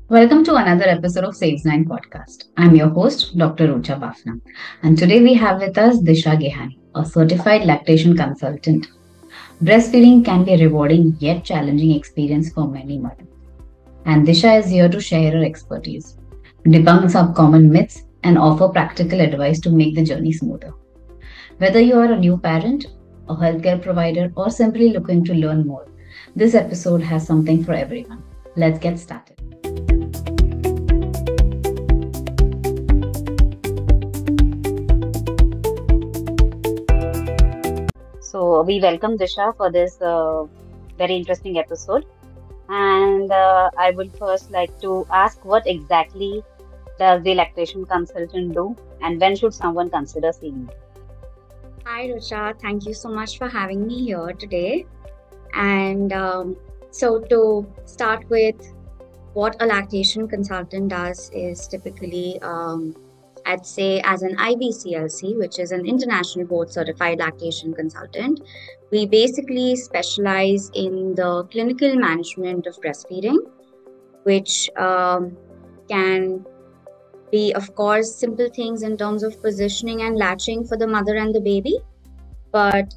Welcome to another episode of Saves 9 podcast. I'm your host, Dr. Rucha Bafna. And today we have with us Disha Gehani, a certified lactation consultant. Breastfeeding can be a rewarding yet challenging experience for many mothers. And Disha is here to share her expertise, debunk some common myths, and offer practical advice to make the journey smoother. Whether you are a new parent, a healthcare provider, or simply looking to learn more, this episode has something for everyone. Let's get started. So we welcome Disha for this very interesting episode. And I would first like to ask what exactly does the lactation consultant do and when should someone consider seeing you? Hi, Rucha. Thank you so much for having me here today. And so, to start with, what a lactation consultant does is typically, I'd say, as an IBCLC, which is an international board certified lactation consultant, we basically specialize in the clinical management of breastfeeding, which can be, of course, simple things in terms of positioning and latching for the mother and the baby, but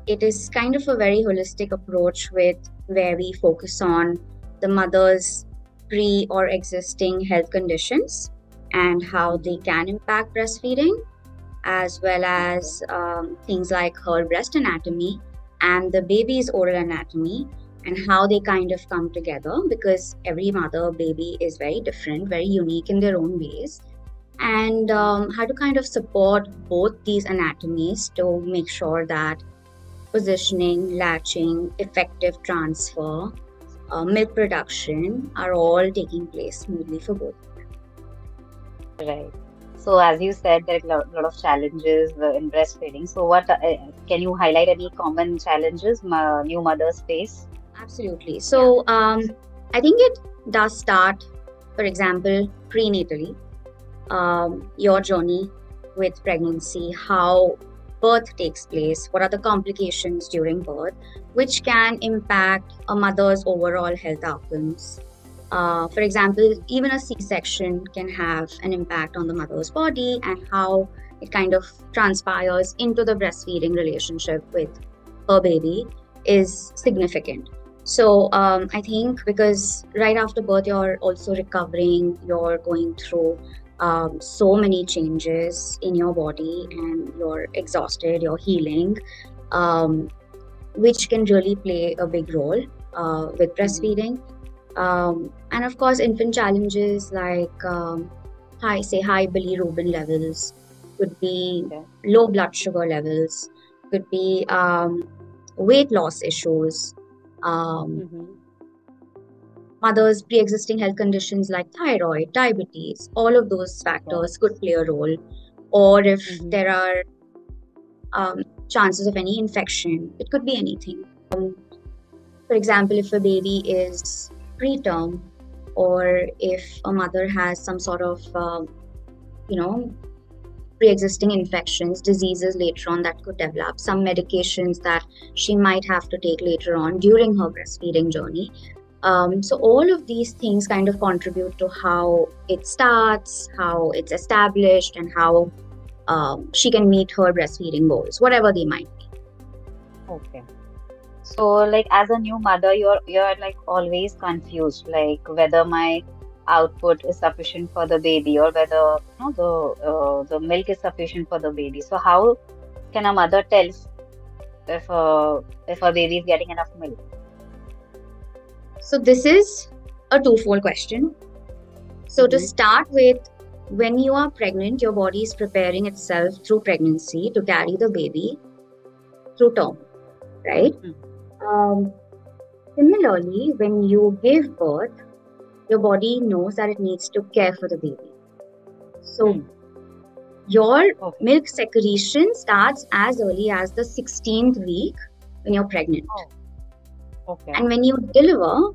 it is kind of a very holistic approach with where we focus on the mother's pre or existing health conditions and how they can impact breastfeeding, as well as things like her breast anatomy and the baby's oral anatomy, and how they kind of come together, because every mother baby is very different, very unique in their own ways, and how to kind of support both these anatomies to make sure that positioning, latching, effective transfer, milk production are all taking place smoothly for both. Right. So as you said, there are a lot of challenges in breastfeeding. So what can you highlight any common challenges new mothers face? Absolutely. So I think it does start, for example, prenatally, your journey with pregnancy, how birth takes place, what are the complications during birth, which can impact a mother's overall health outcomes. For example, even a C-section can have an impact on the mother's body and how it kind of transpires into the breastfeeding relationship with her baby is significant. So I think because right after birth, you're also recovering, you're going through so many changes in your body and you're exhausted, you're healing, which can really play a big role with breastfeeding. And of course, infant challenges like high bilirubin levels, could be low blood sugar levels, could be weight loss issues, mother's pre-existing health conditions like thyroid, diabetes, all of those factors could play a role. Or if there are chances of any infection, it could be anything. For example, if a baby is preterm, or if a mother has some sort of, pre-existing infections, diseases later on that could develop, some medications that she might have to take later on during her breastfeeding journey. So all of these things kind of contribute to how it starts, how it's established, and how she can meet her breastfeeding goals, whatever they might be. Okay. So like as a new mother, you're like always confused, like whether my output is sufficient for the baby or whether the milk is sufficient for the baby. So how can a mother tell if her baby is getting enough milk? So this is a twofold question. So to start with, when you are pregnant, your body is preparing itself through pregnancy to carry the baby through term, right? Similarly, when you give birth, your body knows that it needs to care for the baby. So your milk secretion starts as early as the 16th week when you're pregnant. And when you deliver,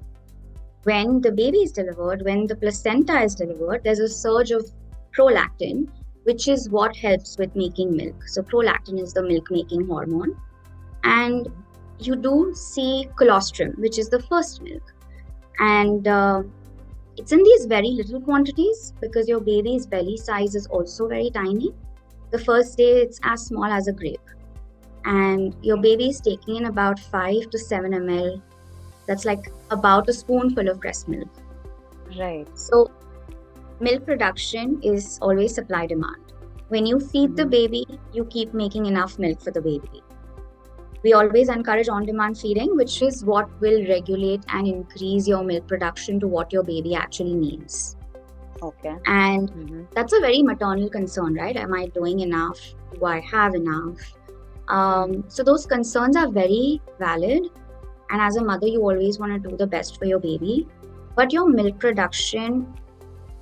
when the baby is delivered, when the placenta is delivered, there's a surge of prolactin, which is what helps with making milk. So prolactin is the milk-making hormone. And you do see colostrum, which is the first milk. And it's in these very little quantities because your baby's belly size is also very tiny. The first day, it's as small as a grape. And your baby is taking in about 5 to 7 ml. That's like about a spoonful of breast milk. Right. So, milk production is always supply demand. When you feed the baby, you keep making enough milk for the baby. We always encourage on-demand feeding, which is what will regulate and increase your milk production to what your baby actually needs. Okay. And that's a very maternal concern, right? Am I doing enough? Do I have enough? So those concerns are very valid. And as a mother, you always want to do the best for your baby. But your milk production,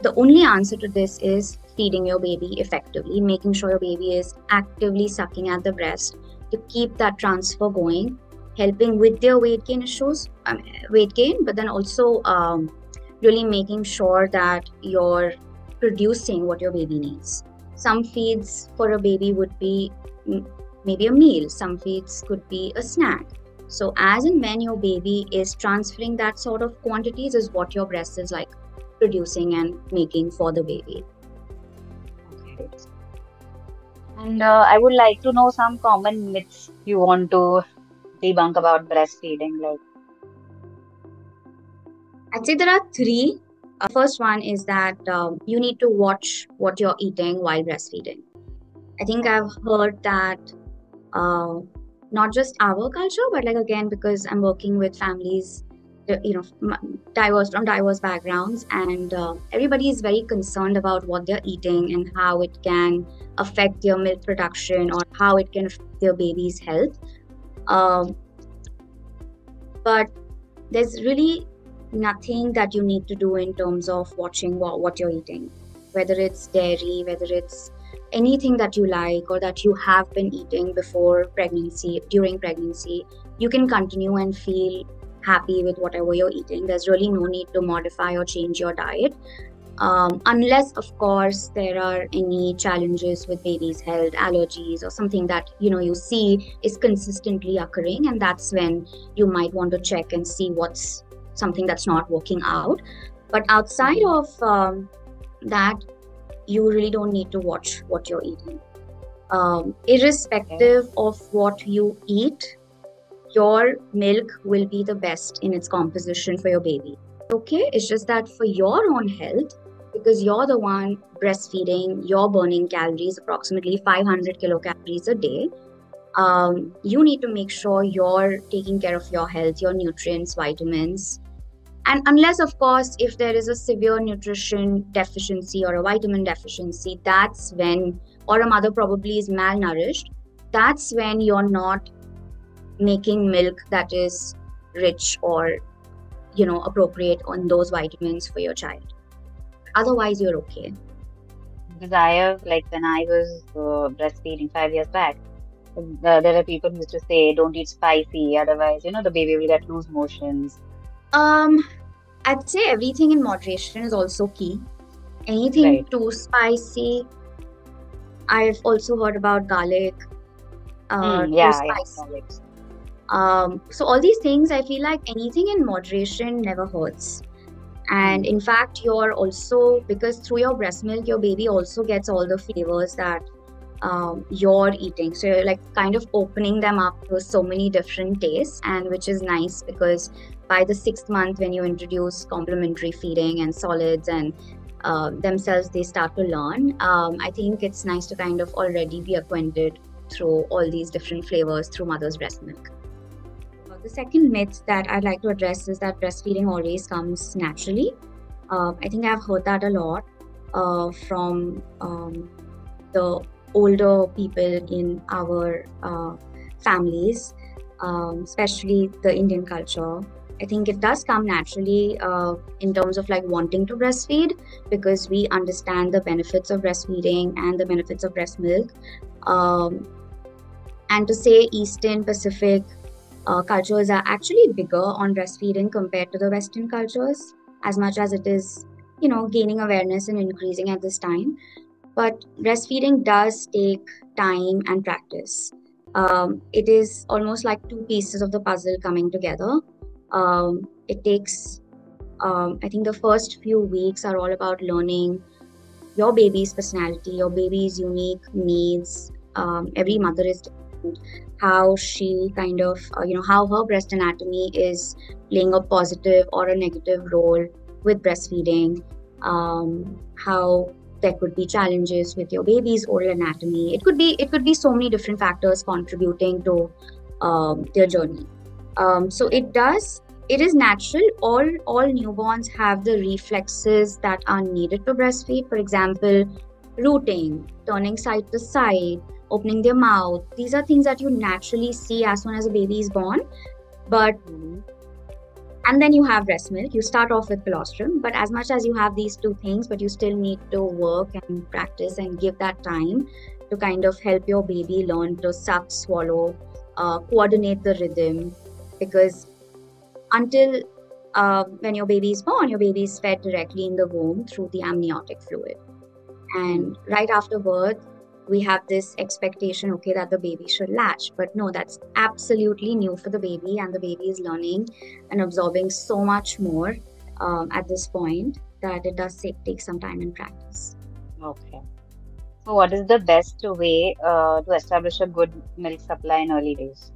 the only answer to this is feeding your baby effectively, making sure your baby is actively sucking at the breast to keep that transfer going, helping with their weight gain issues, but then also really making sure that you're producing what your baby needs. Some feeds for a baby would be maybe a meal, some feeds could be a snack. So as and when your baby is transferring that sort of quantities is what your breast is like producing and making for the baby. Okay. And I would like to know some common myths you want to debunk about breastfeeding. Like, I'd say there are three. First one is that you need to watch what you're eating while breastfeeding. I think I've heard that not just our culture, but like again, because I'm working with families, from diverse backgrounds, and everybody is very concerned about what they're eating and how it can affect their milk production or how it can affect their baby's health. But there's really nothing that you need to do in terms of watching what you're eating, whether it's dairy, whether it's anything that you like or that you have been eating before pregnancy, during pregnancy, you can continue and feel happy with whatever you're eating. There's really no need to modify or change your diet. Unless, of course, there are any challenges with baby's health, allergies, or something that you see is consistently occurring, and that's when you might want to check and see what's something that's not working out. But outside of that, you really don't need to watch what you're eating. Irrespective of what you eat, your milk will be the best in its composition for your baby. Okay, it's just that for your own health, because you're the one breastfeeding, you're burning calories, approximately 500 kilocalories a day. You need to make sure you're taking care of your health, your nutrients, vitamins. And unless, of course, if there is a severe nutrition deficiency or a vitamin deficiency, that's when, or a mother probably is malnourished, that's when you're not making milk that is rich or, appropriate on those vitamins for your child. Otherwise, you're okay. because I have, like, when I was breastfeeding 5 years back, there are people who used to say, don't eat spicy, otherwise, the baby will get loose motions. I'd say everything in moderation is also key. Anything Right. too spicy. I've also heard about garlic. Too Yeah, spicy. correct. So all these things, I feel like anything in moderation never hurts. And in fact, you're also, because through your breast milk, your baby also gets all the flavors that you're eating. So you're like kind of opening them up to so many different tastes, and which is nice because by the 6th month, when you introduce complementary feeding and solids and themselves, they start to learn. I think it's nice to kind of already be acquainted through all these different flavors through mother's breast milk. The second myth that I'd like to address is that breastfeeding always comes naturally. I think I've heard that a lot from the older people in our families, especially the Indian culture. I think it does come naturally in terms of like wanting to breastfeed, because we understand the benefits of breastfeeding and the benefits of breast milk. And to say Eastern Pacific cultures are actually bigger on breastfeeding compared to the Western cultures, as much as it is, gaining awareness and increasing at this time. But breastfeeding does take time and practice. It is almost like two pieces of the puzzle coming together. It takes I think the first few weeks are all about learning your baby's personality, your baby's unique needs. Every mother is different. How she kind of, how her breast anatomy is playing a positive or a negative role with breastfeeding. How there could be challenges with your baby's oral anatomy. It could be so many different factors contributing to their journey. So it is natural. All newborns have the reflexes that are needed to breastfeed. For example, rooting, turning side to side, opening their mouth. These are things that you naturally see as soon as a baby is born. But and then you have breast milk. You start off with colostrum, but as much as you have these two things, but you still need to work and practice and give that time to kind of help your baby learn to suck, swallow, coordinate the rhythm. Because until when your baby is born, your baby is fed directly in the womb through the amniotic fluid. And right after birth, we have this expectation, okay, that the baby should latch. But no, that's absolutely new for the baby, and the baby is learning and absorbing so much more at this point that it does take some time and practice. Okay. So, what is the best way to establish a good milk supply in early days?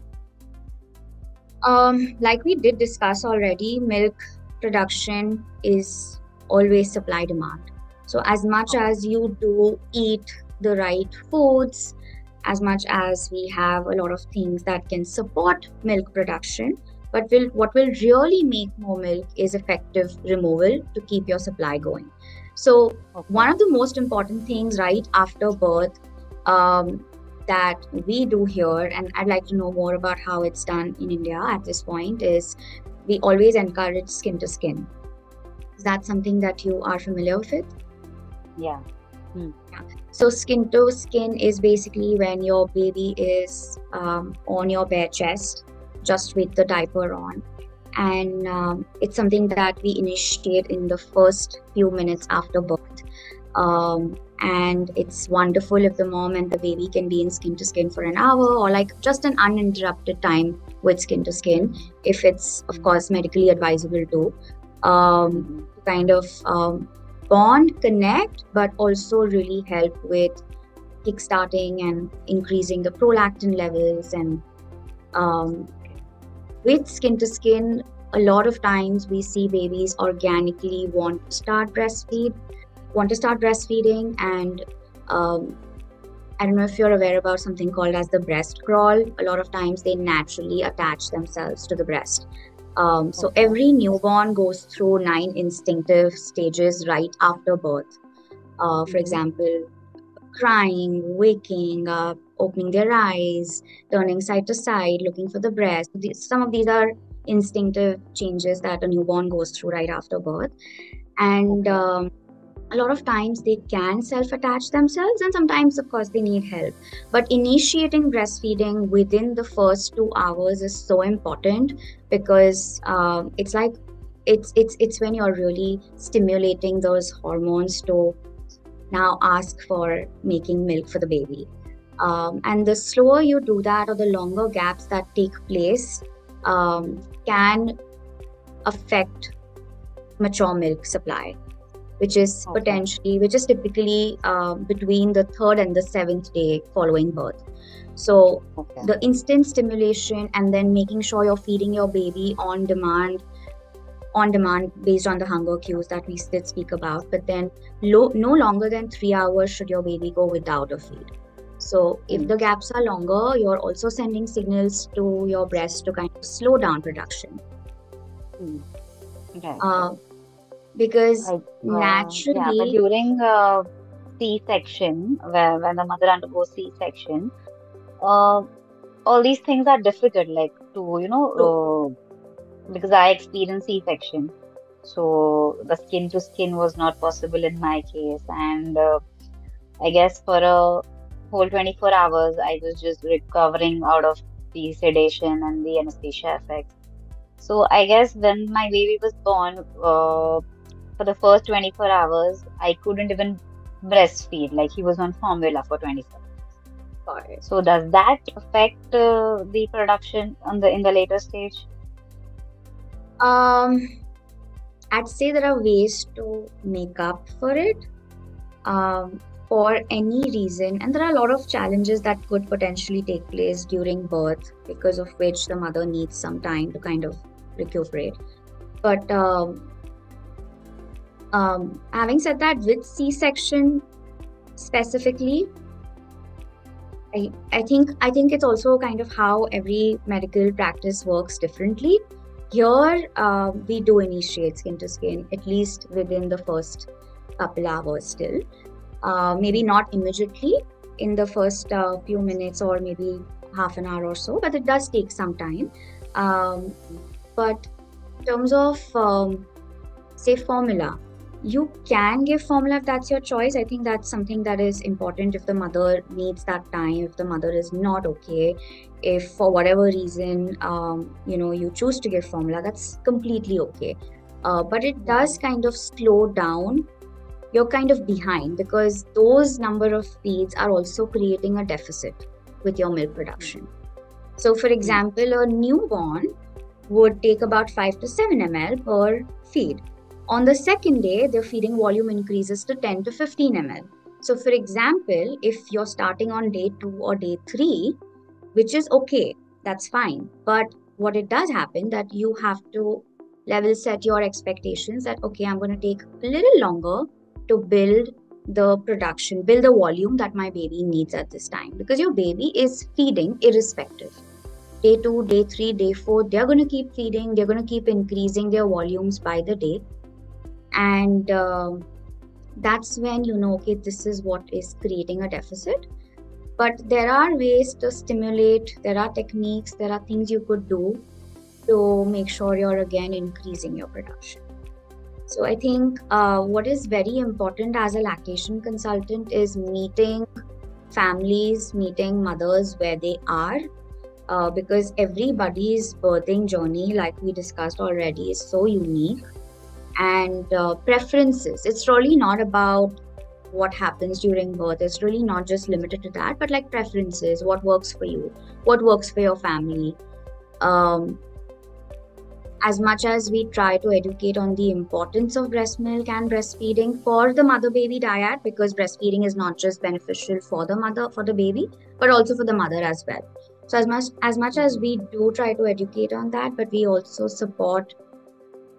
Like we did discuss already, milk production is always supply demand. So as much as you do eat the right foods, as much as we have a lot of things that can support milk production, but what will really make more milk is effective removal to keep your supply going. So one of the most important things right after birth that we do here, and I'd like to know more about how it's done in India at this point, is we always encourage skin to skin. Is that something that you are familiar with? Yeah. So skin to skin is basically when your baby is on your bare chest, just with the diaper on. And it's something that we initiate in the first few minutes after birth. And it's wonderful if the mom and the baby can be in skin to skin for an hour, or like just an uninterrupted time with skin to skin, if it's of course medically advisable to kind of bond, connect, but also really help with kickstarting and increasing the prolactin levels. And with skin to skin, a lot of times we see babies organically want to start breastfeeding. And I don't know if you're aware about something called as the breast crawl. A lot of times they naturally attach themselves to the breast. So every newborn goes through 9 instinctive stages right after birth. For example, crying, waking up, opening their eyes, turning side to side, looking for the breast. Some of these are instinctive changes that a newborn goes through right after birth. And a lot of times they can self-attach themselves, and sometimes of course they need help. But initiating breastfeeding within the first 2 hours is so important, because it's like it's when you're really stimulating those hormones to now ask for making milk for the baby. And the slower you do that, or the longer gaps that take place, can affect mature milk supply, which is typically between the 3rd and the 7th day following birth. So the instant stimulation, and then making sure you're feeding your baby on demand based on the hunger cues that we did speak about. But then no longer than 3 hours should your baby go without a feed. So if the gaps are longer, you're also sending signals to your breast to kind of slow down production. Because naturally... Yeah, but during C-section, when the mother undergoes C-section, all these things are difficult, like to, because I experienced C-section. So the skin to skin was not possible in my case. And I guess for a whole 24 hours, I was just recovering out of the sedation and the anesthesia effects. So I guess when my baby was born, for the first 24 hours, I couldn't even breastfeed. Like, he was on formula for 24 hours. So does that affect the production in the later stage? I'd say there are ways to make up for it for any reason, and there are a lot of challenges that could potentially take place during birth, because of which the mother needs some time to kind of recuperate. But having said that, with C-section specifically, I think it's also kind of how every medical practice works differently. Here, we do initiate skin to skin at least within the first couple hours still. Maybe not immediately in the first few minutes or maybe half an hour or so, but it does take some time. But in terms of, say, formula, you can give formula if that's your choice. I think that's something that is important if the mother needs that time, if the mother is not okay, if for whatever reason, you choose to give formula, that's completely okay. But it does kind of slow down. You're kind of behind because those number of feeds are also creating a deficit with your milk production. So, for example, a newborn would take about 5 to 7 ml per feed. On the second day, the feeding volume increases to 10 to 15 ml. So, for example, if you're starting on day 2 or day 3, which is okay, that's fine. But what it does happen that you have to level set your expectations that, okay, I'm going to take a little longer to build the production, build the volume that my baby needs at this time, because your baby is feeding irrespective. Day 2, day 3, day 4, they're going to keep feeding, they're going to keep increasing their volumes by the day. And that's when you know, okay, this is what is creating a deficit. But there are ways to stimulate, there are techniques, there are things you could do to make sure you're again increasing your production. So I think what is very important as a lactation consultant is meeting families, meeting mothers where they are, because everybody's birthing journey, like we discussed already, is so unique. And preferences, it's really not about what happens during birth, it's really not just limited to that, but like preferences, what works for you, what works for your family. As much as we try to educate on the importance of breast milk and breastfeeding for the mother-baby dyad, because breastfeeding is not just beneficial for the mother, for the baby, but also for the mother as well. So as much as we do try to educate on that, but we also support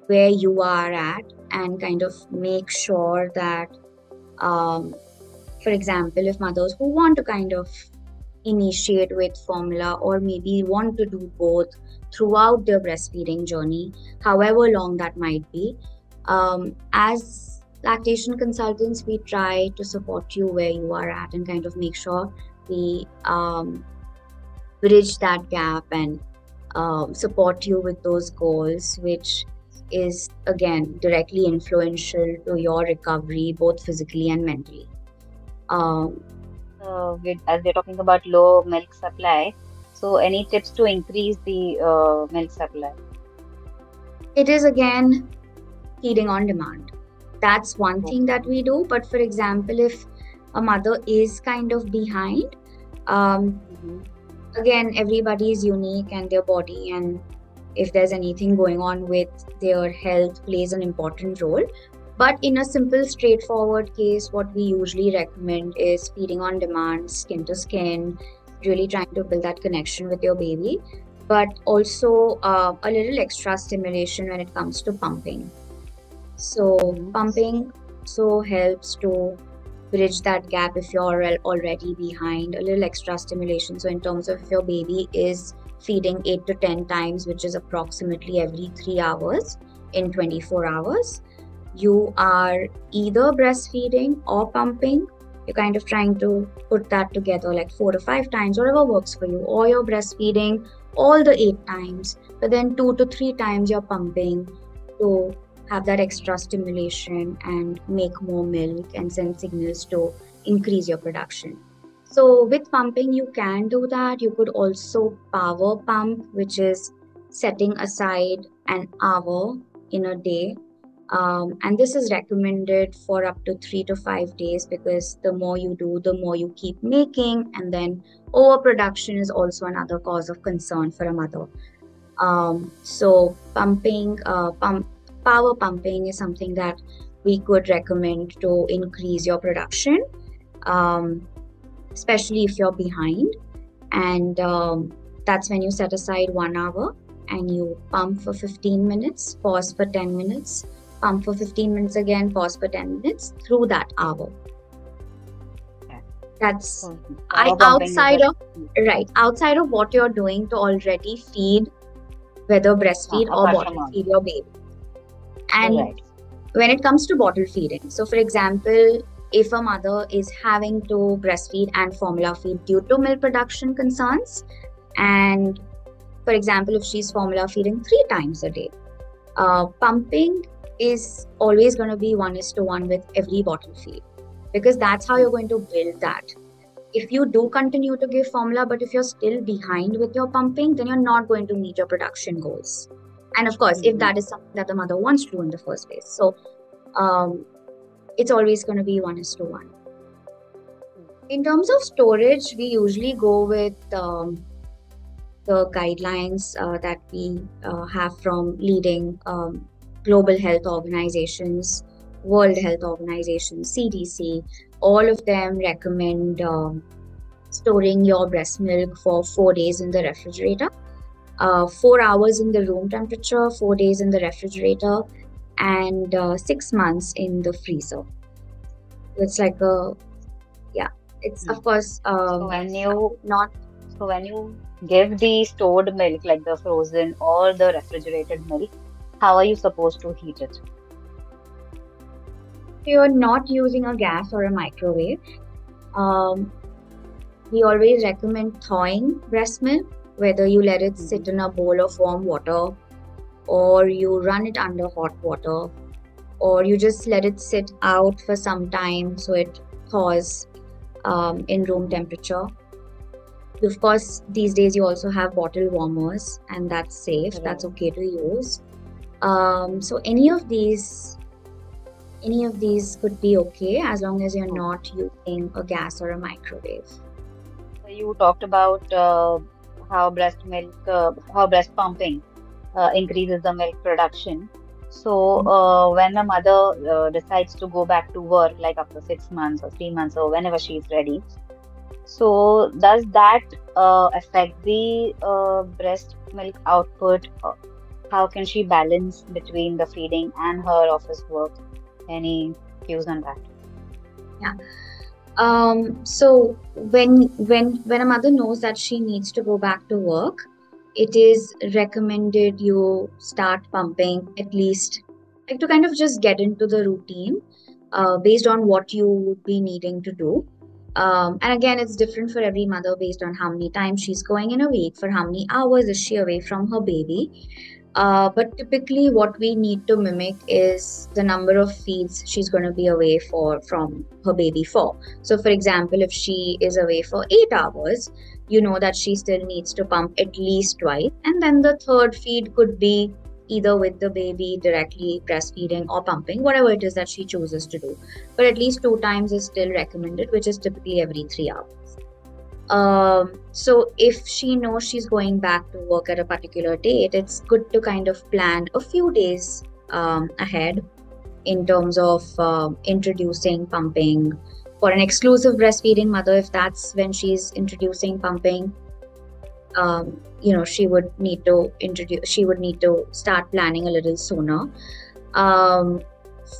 where you are at and kind of make sure that, for example, if mothers who want to kind of initiate with formula or maybe want to do both throughout their breastfeeding journey, however long that might be, as lactation consultants, we try to support you where you are at and kind of make sure we bridge that gap and support you with those goals, which is again directly influential to your recovery, both physically and mentally. As we're talking about low milk supply, so any tips to increase the milk supply? It is again feeding on demand. That's one thing that we do. But for example, if a mother is kind of behind, again, everybody is unique and their body, and if there's anything going on with their health plays an important role. But in a simple, straightforward case, what we usually recommend is feeding on demand, skin to skin, really trying to build that connection with your baby, but also a little extra stimulation when it comes to pumping. So pumping so helps to bridge that gap if you're already behind, a little extra stimulation. So in terms of if your baby is feeding 8 to 10 times, which is approximately every 3 hours in 24 hours, you are either breastfeeding or pumping. You're kind of trying to put that together, like 4 to 5 times, whatever works for you, or you're breastfeeding all the 8 times, but then 2 to 3 times you're pumping to have that extra stimulation and make more milk and send signals to increase your production. So with pumping, you can do that. You could also power pump, which is setting aside an hour in a day. And this is recommended for up to 3 to 5 days, because the more you do, the more you keep making. And then overproduction is also another cause of concern for a mother. So pumping power pumping is something that we could recommend to increase your production, especially if you're behind. And that's when you set aside 1 hour and you pump for 15 minutes, pause for 10 minutes, pump for 15 minutes again, pause for 10 minutes through that hour. That's outside of what you're doing to already feed, whether breastfeed or bottle feed your baby. And when it comes to bottle feeding, so for example, if a mother is having to breastfeed and formula feed due to milk production concerns, and for example, if she's formula feeding 3 times a day, pumping is always going to be 1:1 with every bottle feed, because that's how you're going to build that. If you do continue to give formula, but if you're still behind with your pumping, then you're not going to meet your production goals. And of course, if that is something that the mother wants to do in the first place. So it's always going to be 1:1. In terms of storage, we usually go with the guidelines that we have from leading global health organizations, World Health Organization, CDC. All of them recommend storing your breast milk for 4 days in the refrigerator, 4 hours in the room temperature, 4 days in the refrigerator, and 6 months in the freezer. It's like it's of course when you give the stored milk, like the frozen or the refrigerated milk, how are you supposed to heat it? You're not using a gas or a microwave. We always recommend thawing breast milk, whether you let it sit in a bowl of warm water, or you run it under hot water, or you just let it sit out for some time so it thaws in room temperature. Of course, these days you also have bottle warmers, and that's safe. That's okay to use. So any of these could be okay as long as you're not using a gas or a microwave. You talked about how breast pumping increases the milk production. So when a mother decides to go back to work, like after 6 months or 3 months or whenever she's ready, so does that affect the breast milk output? How can she balance between the feeding and her office work? Any views on that? Yeah. So when a mother knows that she needs to go back to work, it is recommended you start pumping at least, like, to kind of just get into the routine based on what you would be needing to do. And again, it's different for every mother based on how many times she's going in a week, for how many hours is she away from her baby. But typically what we need to mimic is the number of feeds she's going to be away from her baby for. So for example, if she is away for 8 hours, you know that she still needs to pump at least twice. And then the third feed could be either with the baby directly breastfeeding or pumping, whatever it is that she chooses to do. But at least 2 times is still recommended, which is typically every 3 hours. So if she knows she's going back to work at a particular date, it's good to kind of plan a few days ahead in terms of introducing pumping. For an exclusive breastfeeding mother, if that's when she's introducing pumping, she would need to start planning a little sooner.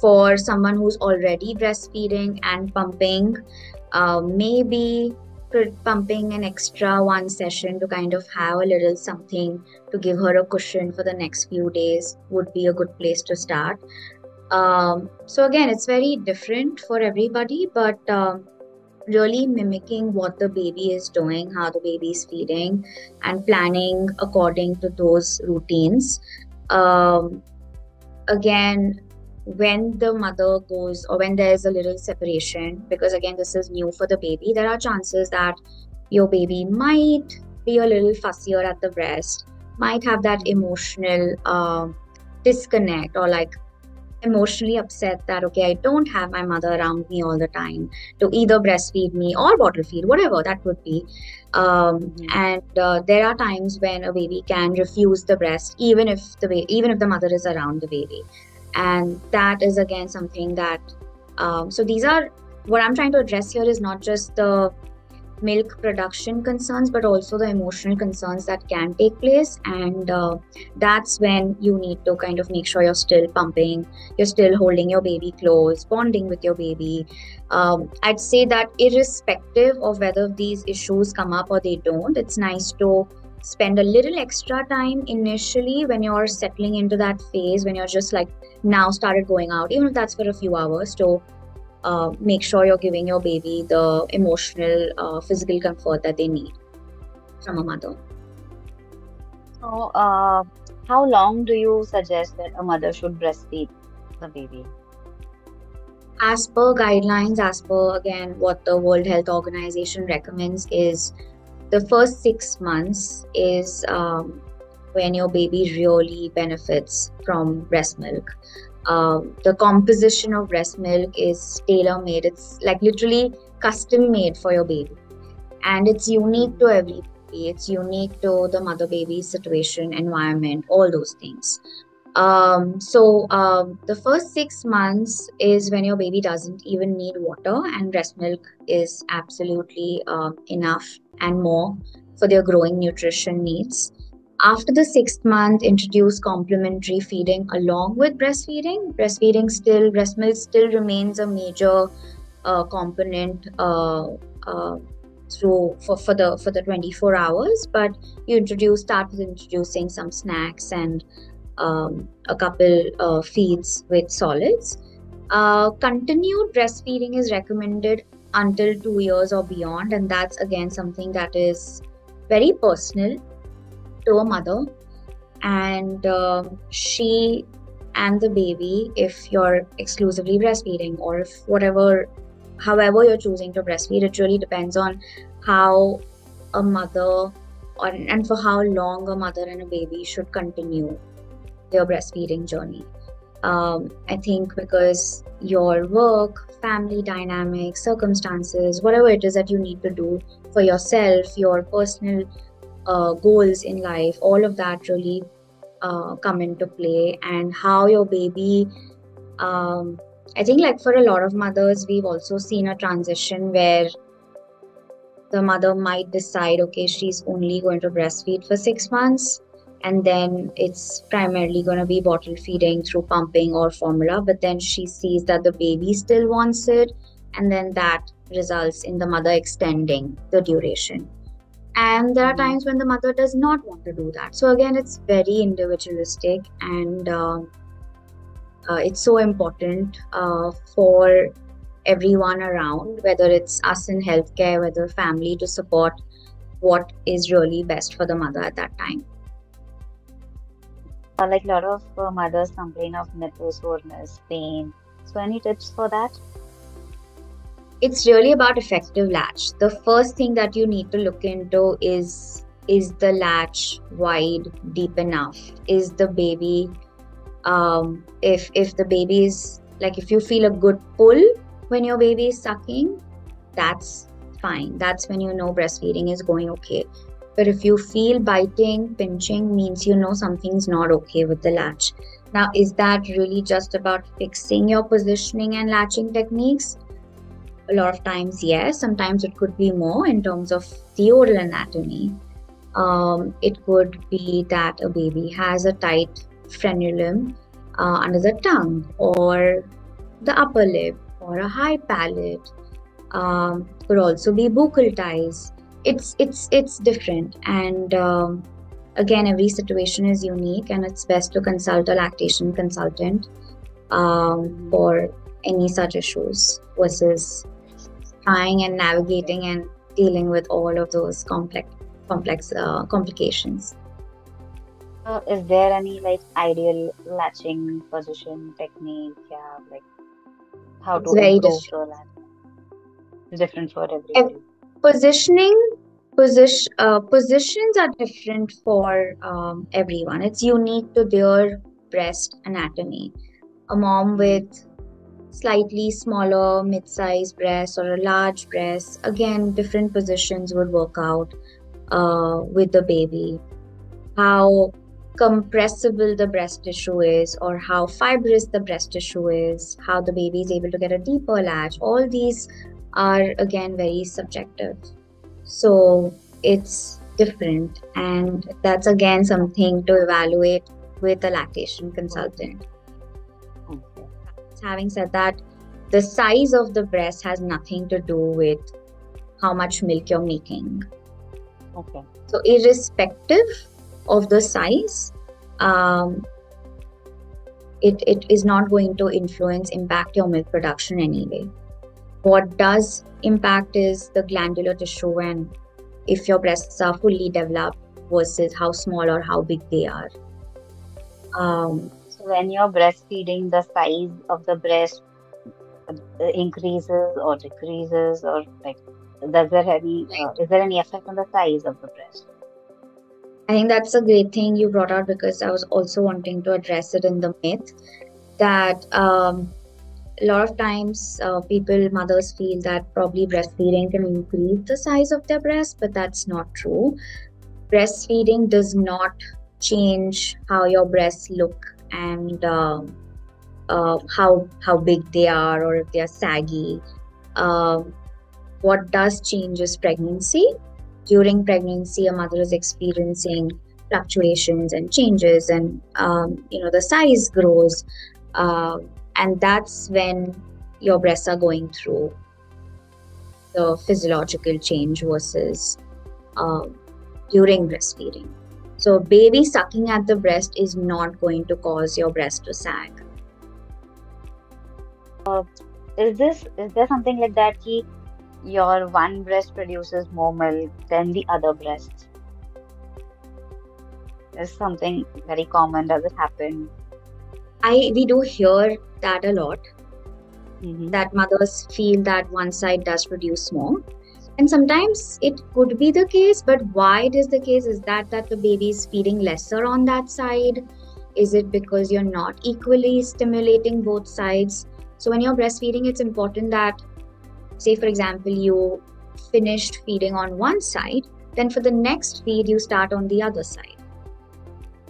For someone who's already breastfeeding and pumping, maybe pumping an extra 1 session to kind of have a little something to give her a cushion for the next few days would be a good place to start. So again, it's very different for everybody, but really mimicking what the baby is doing, how the baby is feeding, and planning according to those routines. Again, when the mother goes, or when there's a little separation, because again, this is new for the baby, there are chances that your baby might be a little fussier at the breast, might have that emotional disconnect, or like emotionally upset that, okay, I don't have my mother around me all the time to either breastfeed me or bottle feed, whatever that would be. And there are times when a baby can refuse the breast, even if the mother is around the baby. And that is again something that, so these are, what I'm trying to address here is not just the milk production concerns, but also the emotional concerns that can take place. And that's when you need to kind of make sure you're still pumping, you're still holding your baby close, bonding with your baby. I'd say that irrespective of whether these issues come up or they don't, it's nice to spend a little extra time initially when you're settling into that phase, when you're just like now started going out, even if that's for a few hours, to make sure you're giving your baby the emotional, physical comfort that they need from a mother. So, how long do you suggest that a mother should breastfeed the baby? As per guidelines, as per again what the World Health Organization recommends, is the first 6 months is when your baby really benefits from breast milk. The composition of breast milk is tailor-made. It's like literally custom made for your baby. And it's unique to every baby. It's unique to the mother-baby situation, environment, all those things. The first 6 months is when your baby doesn't even need water, and breast milk is absolutely enough and more for their growing nutrition needs. After the 6th month, introduce complementary feeding along with breastfeeding. Breast milk still remains a major component for the 24 hours, but you start with introducing some snacks and a couple feeds with solids. Continued breastfeeding is recommended until 2 years or beyond, and that's again something that is very personal to a mother, and she and the baby, if you're exclusively breastfeeding, or if however you're choosing to breastfeed, it really depends on how a mother and for how long a mother and a baby should continue their breastfeeding journey. I think because your work, family dynamics, circumstances, whatever it is that you need to do for yourself, your personal goals in life, all of that really come into play. And how your baby, I think like for a lot of mothers, we've also seen a transition where the mother might decide, okay, she's only going to breastfeed for 6 months, and then it's primarily going to be bottle feeding through pumping or formula, but then she sees that the baby still wants it, and then that results in the mother extending the duration. And there are times when the mother does not want to do that. So again, it's very individualistic, and it's so important for everyone around, whether it's us in healthcare, whether family, to support what is really best for the mother at that time. Like a lot of mothers complain of nipple soreness, pain. So, any tips for that? It's really about effective latch. The first thing that you need to look into is the latch wide, deep enough? Is the baby, if the baby is like, if you feel a good pull when your baby is sucking, that's fine. That's when you know breastfeeding is going okay. But if you feel biting, pinching, means you know something's not okay with the latch. Now, is that really just about fixing your positioning and latching techniques? A lot of times, yes. Sometimes it could be more in terms of the oral anatomy. It could be that a baby has a tight frenulum under the tongue, or the upper lip, or a high palate. Could also be buccal ties. It's different, and again, every situation is unique, and it's best to consult a lactation consultant for any such issues, versus trying and navigating and dealing with all of those complex complications. Is there any like ideal latching position technique? Yeah, like how It's to very improve different. the latch? It's different for everybody. Positions are different for everyone. It's unique to their breast anatomy. A mom with slightly smaller, mid-sized breasts, or a large breast, again, different positions would work out with the baby. How compressible the breast tissue is, or how fibrous the breast tissue is, how the baby is able to get a deeper latch. All these are again very subjective. So it's different, and that's again something to evaluate with a lactation consultant. Okay. Having said that, the size of the breast has nothing to do with how much milk you're making. Okay. So irrespective of the size, it is not going to impact your milk production anyway. What does impact is the glandular tissue and if your breasts are fully developed versus how small or how big they are. So when you're breastfeeding, the size of the breast increases or decreases, or like, is there any effect on the size of the breast? I think that's a great thing you brought out, because I was also wanting to address it in the myth that a lot of times mothers feel that probably breastfeeding can increase the size of their breast, but that's not true. Breastfeeding does not change how your breasts look and how big they are, or if they are saggy. What does change is pregnancy. During pregnancy, a mother is experiencing fluctuations and changes, and the size grows, and that's when your breasts are going through the physiological change versus during breastfeeding. So baby sucking at the breast is not going to cause your breast to sag. Is there something like that ki your one breast produces more milk than the other breast? Is something very common? Does it happen? We do hear that a lot, Mm-hmm. that mothers feel that one side does produce more. And sometimes it could be the case, but why it is the case is that the baby is feeding lesser on that side. Is it because you're not equally stimulating both sides? So when you're breastfeeding, it's important that, say for example, you finished feeding on one side, then for the next feed you start on the other side.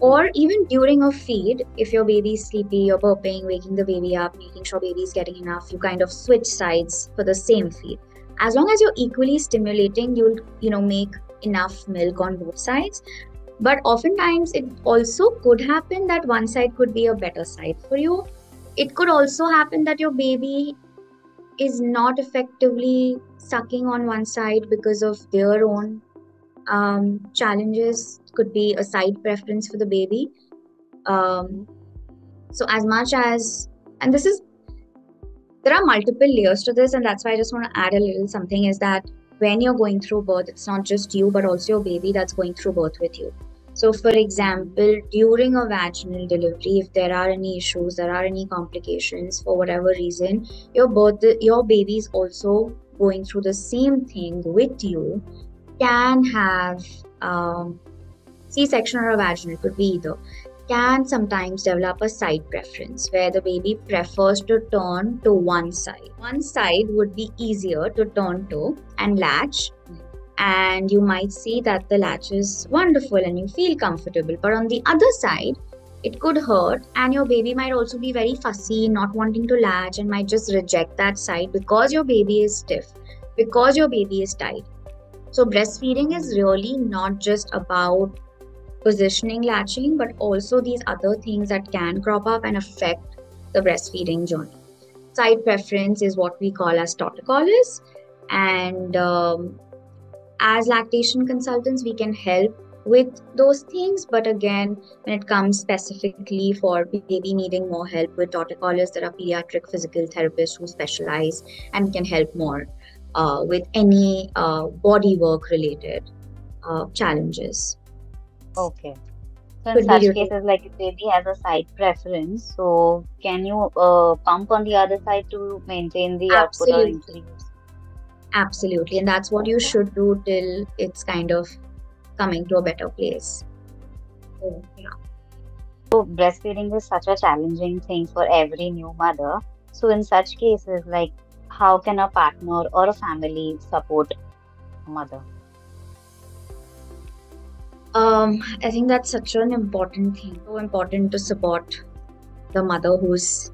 Or even during a feed, if your baby is sleepy, you're burping, waking the baby up, making sure baby is getting enough, you kind of switch sides for the same feed. As long as you're equally stimulating, you'll make enough milk on both sides. But oftentimes it also could happen that one side could be a better side for you. It could also happen that your baby is not effectively sucking on one side because of their own challenges. Could be a side preference for the baby. So as much as, and there are multiple layers to this, and that's why I just want to add a little something, is that when you're going through birth, it's not just you, but also your baby that's going through birth with you. So for example, during a vaginal delivery, if there are any issues, there are any complications for whatever reason, your baby is also going through the same thing with you, can have C-section or a vaginal, could be either, can sometimes develop a side preference where the baby prefers to turn to one side. One side would be easier to turn to and latch, and you might see that the latch is wonderful and you feel comfortable. But on the other side, it could hurt, and your baby might also be very fussy, not wanting to latch, and might just reject that side because your baby is stiff, because your baby is tight. So breastfeeding is really not just about positioning, latching, but also these other things that can crop up and affect the breastfeeding journey. Side preference is what we call as torticollis, and as lactation consultants, we can help with those things. But again, when it comes specifically for baby needing more help with torticollis, there are pediatric physical therapists who specialize and can help more with any body work related challenges. Okay. So in such cases, like if baby has a side preference, so can you pump on the other side to maintain the output or increase? Absolutely, and that's what you should do till it's kind of coming to a better place. So, yeah. So breastfeeding is such a challenging thing for every new mother. So in such cases, like how can a partner or a family support a mother? I think that's such an important thing. So important to support the mother who's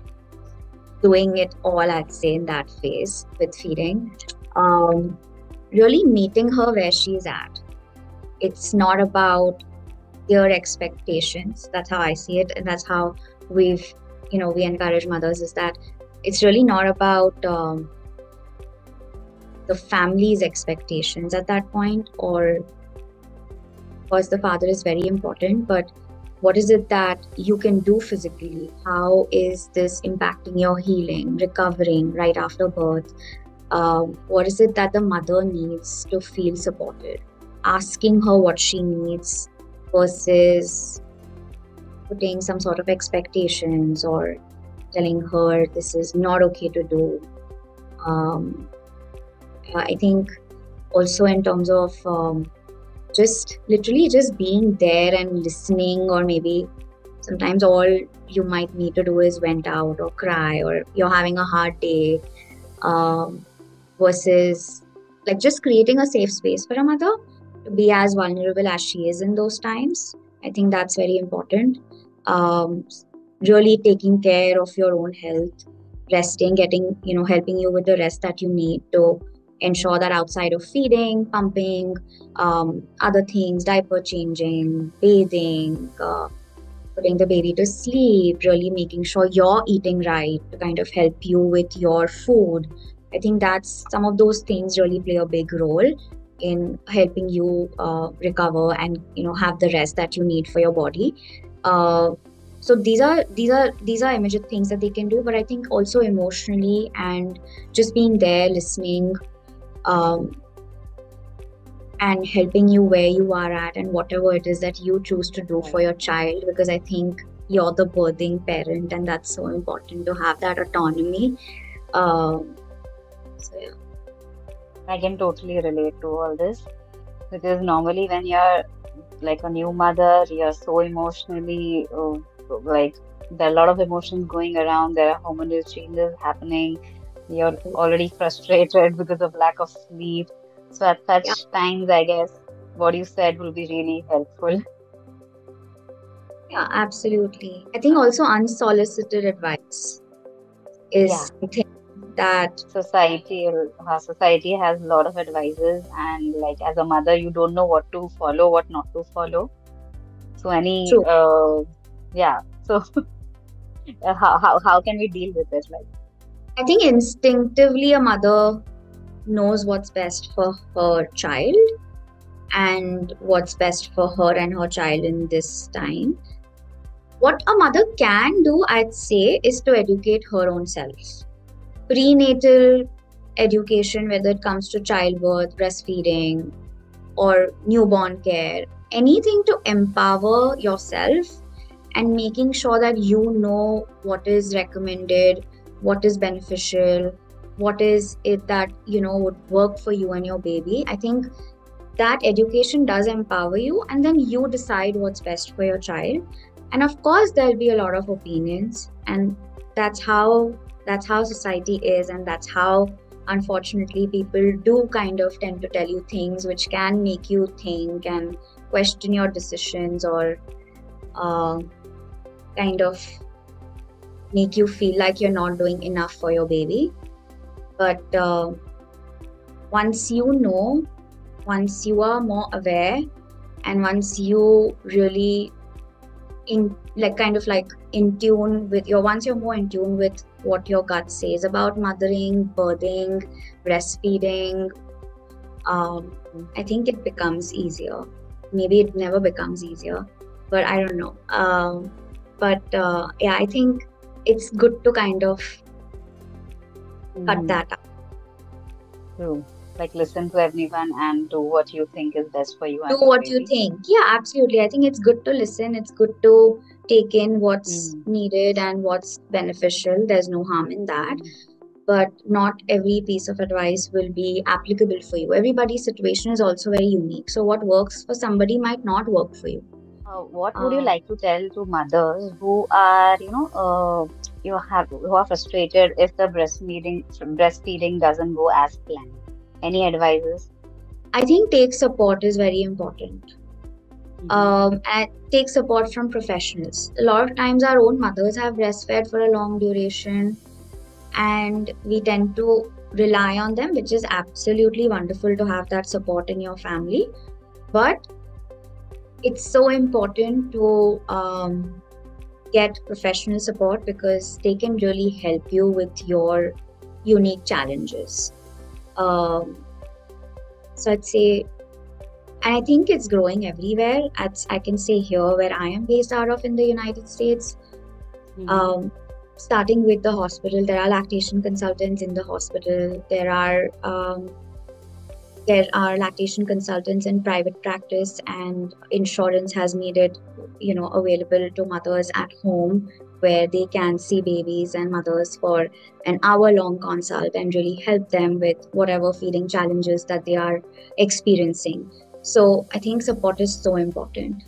doing it all, I'd say, in that phase with feeding. Um, Really meeting her where she's at. It's not about their expectations. That's how I see it, and that's how we encourage mothers, is that it's really not about the family's expectations at that point, or of course the father is very important, but what is it that you can do physically? How is this impacting your healing, recovering right after birth? What is it that the mother needs to feel supported? Asking her what she needs versus putting some sort of expectations or telling her this is not okay to do. I think also in terms of just literally just being there and listening, or maybe sometimes all you might need to do is vent out or cry, or you're having a hard day, versus like just creating a safe space for a mother to be as vulnerable as she is in those times. I think that's very important. Really taking care of your own health, resting, getting, helping you with the rest that you need to ensure that outside of feeding, pumping, other things, diaper changing, bathing, putting the baby to sleep, really making sure you're eating right to kind of help you with your food. I think that's some of those things really play a big role in helping you recover and have the rest that you need for your body. So these are immediate things that they can do, but I think also emotionally and just being there, listening, and helping you where you are at and whatever it is that you choose to do for your child, because I think you're the birthing parent and that's so important to have that autonomy. So yeah. I can totally relate to all this, because normally when you're like a new mother, you're so emotionally like there are a lot of emotions going around. There are hormonal changes happening. You're already frustrated because of lack of sleep. So at such times, I guess what you said will be really helpful. Yeah, absolutely. I think also unsolicited advice is something that society has a lot of advices, and like as a mother, you don't know what to follow, what not to follow. So any so how can we deal with it? Like, I think instinctively a mother knows what's best for her child and what's best for her and her child in this time. What a mother can do, I'd say, is to educate her own self. Prenatal education, whether it comes to childbirth, breastfeeding, or newborn care, anything to empower yourself and making sure that you know what is recommended, what is beneficial, what is it that would work for you and your baby. I think that education does empower you, and then you decide what's best for your child. And of course there'll be a lot of opinions, and that's how society is, and that's how unfortunately people do kind of tend to tell you things which can make you think and question your decisions, or kind of make you feel like you're not doing enough for your baby. But once you know, once you are more aware, and once you really once you're more in tune with what your gut says about mothering, birthing, breastfeeding, I think it becomes easier. Maybe it never becomes easier, but I don't know. I think it's good to kind of cut that out. True. Like listen to everyone and do what you think is best for you. Do what you think. Yeah, absolutely. I think it's good to listen. It's good to take in what's needed and what's beneficial. There's no harm in that. But not every piece of advice will be applicable for you. Everybody's situation is also very unique. So what works for somebody might not work for you. What would you like to tell to mothers who are, who are frustrated if the breastfeeding doesn't go as planned? Any advices? I think take support is very important. and take support from professionals. A lot of times, our own mothers have breastfed for a long duration, and we tend to rely on them, which is absolutely wonderful to have that support in your family. But it's so important to get professional support because they can really help you with your unique challenges. So I'd say, and I think it's growing everywhere. I can say here where I am based out of in the United States, starting with the hospital, there are lactation consultants in the hospital. There are lactation consultants in private practice, and insurance has made it, available to mothers at home where they can see babies and mothers for an hour-long consult and really help them with whatever feeding challenges that they are experiencing. So I think support is so important.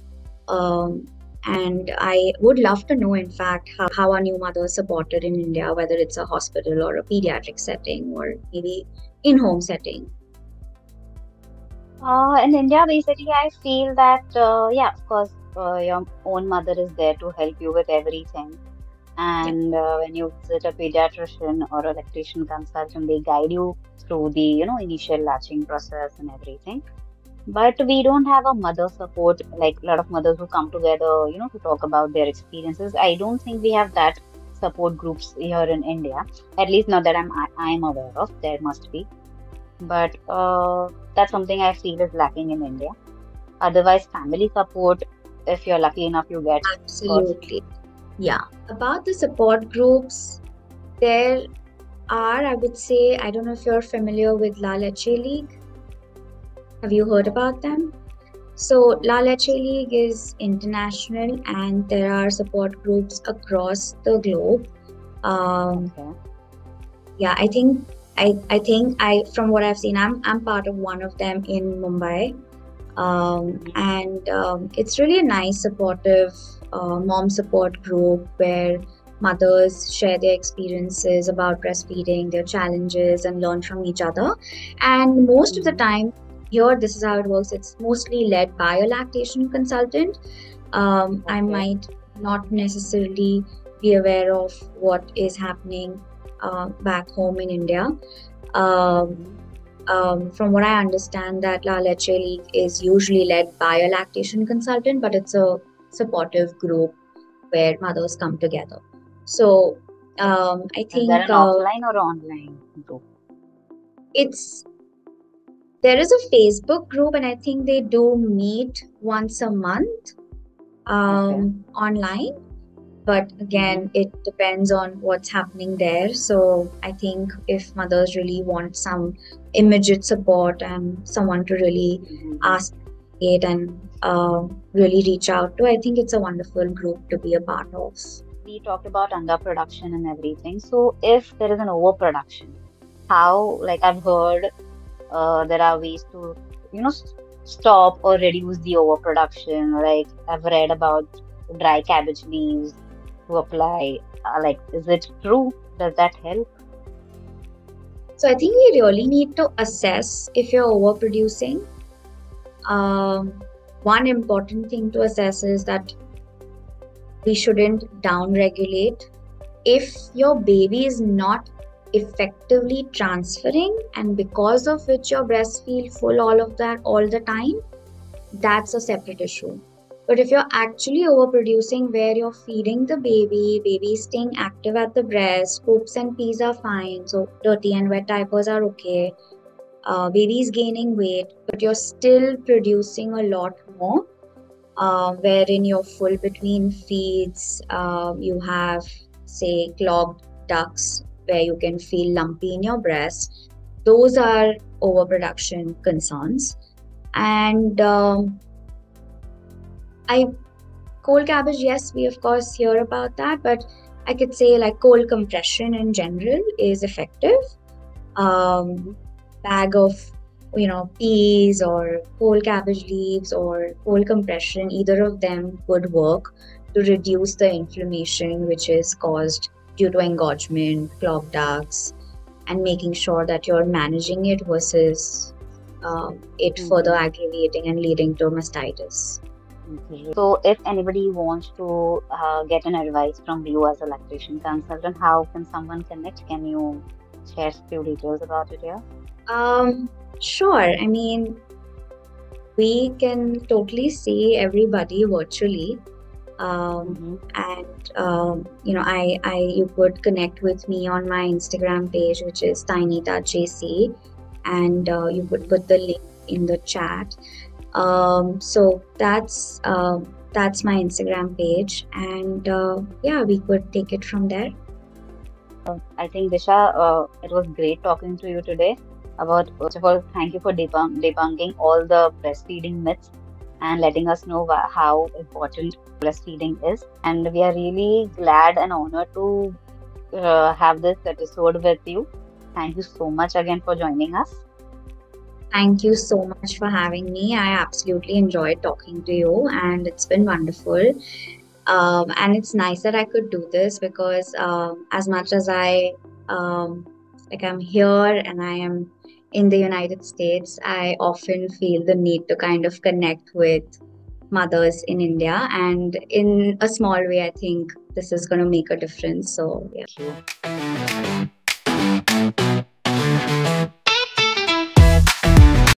And I would love to know, in fact, how are new mothers supported in India, whether it's a hospital or a pediatric setting or maybe in-home setting. In India, basically, I feel that, yeah, of course, your own mother is there to help you with everything. And when you visit a pediatrician or a lactation consultant, they guide you through the, initial latching process and everything. But we don't have a mother support, like a lot of mothers who come together, to talk about their experiences. I don't think we have that support groups here in India, at least not that I'm aware of. There must be. But that's something I feel is lacking in India. Otherwise, family support, if you're lucky enough, you get. Absolutely. Yeah. About the support groups, there are, I would say, I don't know if you're familiar with La Leche League. Have you heard about them? So La Leche League is international, and there are support groups across the globe. Yeah, I think from what I've seen, I'm part of one of them in Mumbai, and it's really a nice, supportive mom support group where mothers share their experiences about breastfeeding, their challenges, and learn from each other. And most of the time, here, this is how it works. It's mostly led by a lactation consultant. I might not necessarily be aware of what is happening back home in India. From what I understand, that La Leche League is usually led by a lactation consultant, but it's a supportive group where mothers come together. So I think is that an offline or online group? There is a Facebook group, and I think they do meet once a month online. But again, it depends on what's happening there. So I think if mothers really want some immediate support and someone to really ask it and really reach out to, I think it's a wonderful group to be a part of. We talked about underproduction and everything. So if there is an overproduction, how, like I've heard, there are ways to, stop or reduce the overproduction. Like I've read about dry cabbage leaves to apply. Like, is it true? Does that help? So I think we really need to assess if you're overproducing. One important thing to assess is that we shouldn't downregulate. If your baby is not effectively transferring, and because of which your breasts feel full all the time, that's a separate issue. But if you're actually overproducing, where you're feeding the baby staying active at the breast, poops and pees are fine, so dirty and wet diapers are okay, baby's gaining weight, but you're still producing a lot more, wherein you're full between feeds, you have, say, clogged ducts where you can feel lumpy in your breast. Those are overproduction concerns. And cold cabbage, yes, we of course hear about that, but I could say like cold compression in general is effective. Bag of peas or whole cabbage leaves or cold compression, either of them would work to reduce the inflammation which is caused due to engorgement, clogged ducts, and making sure that you're managing it versus it further aggravating and leading to mastitis. Great. So, if anybody wants to get an advice from you as a lactation consultant, how can someone connect? Can you share few details about it here? Sure. I mean, we can totally see everybody virtually. And you could connect with me on my Instagram page, which is tinydajc, and you could put the link in the chat. So that's my Instagram page, and yeah, we could take it from there. I think Disha, it was great talking to you today. About first of all, thank you for debunking all the breastfeeding myths and letting us know how important breastfeeding is. And we are really glad and honored to have this episode with you. Thank you so much again for joining us. Thank you so much for having me. I absolutely enjoyed talking to you, and it's been wonderful. And it's nice that I could do this because as much as I'm here and I am in the United States, I often feel the need to kind of connect with mothers in India, and in a small way, I think this is going to make a difference. So, yeah. Thank you.